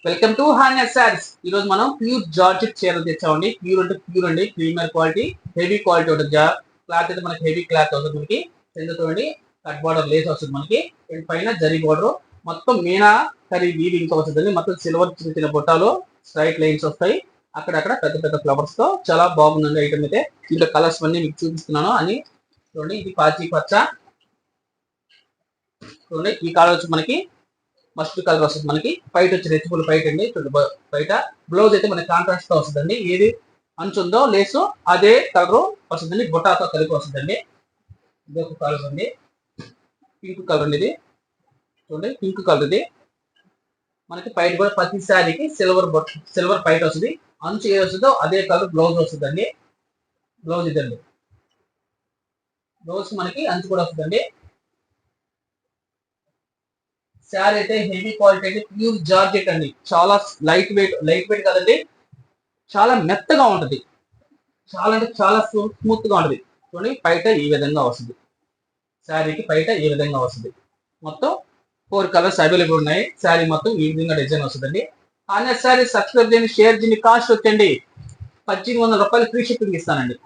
Welcome to harness saris. ఈ రోజు మనం ప్యూర్ జార్జెట్ చీరలు తెచ్చామండి. ప్యూర్ అంటే ప్యూర్ అండి, ప్రీమియర్ క్వాలిటీ, హెవీ క్వాలిటీ ఉంటుంది. క్లాత్ అయితే మనకి హెవీ క్లాత్ వస్తుంది. మనకి చూడండి, కట్ బార్డర్ లేస్ వస్తుంది మనకి, పైన జరీ బార్డర్, మొత్తం మీనా కరీ వీవింగ్ వస్తుంది. మొత్తం సిల్వర్ చిన్న చిన్న బుట్టాలు, స్ట్రైట్ లైన్స్ వస్తాయి. అక్కడక్కడ పెద్ద పెద్ద ఫ్లవర్స్ తో చాలా బాగుందండి ఐటమ్ అయితే. దీంట్లో కలర్స్ అన్ని మీకు చూపిస్తున్నాను అని చూడండి. ఇది పాచి పచ్చ చూడండి. ఈ కలర్ వచ్చి మనకి మస్టర్డ్ కలర్ వస్తుంది. మనకి పైట్ వచ్చి రెచ్చిబుల్ పైట్ అండి. బయట బ్లౌజ్ అయితే మనకి కాంట్రాస్ట్ తో వస్తుందండి. ఏది అంచుందో లేసు అదే కలర్ వస్తుందండి, బొటాతో కలిపి వస్తుందండి. ఇది ఒక కలర్ అండి, పింక్ కలర్ అండి. ఇది చూడండి, పింక్ కలర్. ఇది మనకి పైట్ కూడా ప్రతి శారీకి సిల్వర్ పైట్ వస్తుంది. అంచు ఏ వస్తుందో అదే కలర్ బ్లౌజ్ వస్తుందండి. బ్లౌజ్ ఇదండి, బ్లౌజ్ మనకి అంచు కూడా వస్తుందండి. శారీ అయితే హెవీ క్వాలిటీ అండి, ప్యూర్ జార్జెట్ అండి. చాలా లైట్ వెయిట్ కదండి, చాలా మెత్తగా ఉంటుంది. చాలా అంటే చాలా స్మూత్ గా ఉంటుంది. చూడండి, పైట ఈ విధంగా వస్తుంది. శారీకి పైట ఈ విధంగా వస్తుంది. మొత్తం 4 కలర్స్ అవైలబుల్ ఉన్నాయి. శారీ మొత్తం ఈ విధంగా డిజైన్ వస్తుందండి. అనే శారీ సబ్స్క్రైబ్ చేయండి, షేర్ చేయండి. కాస్ట్ వచ్చండి 1800 రూపాయలు, ఫ్రీ షిప్పింగ్ ఇస్తానండి.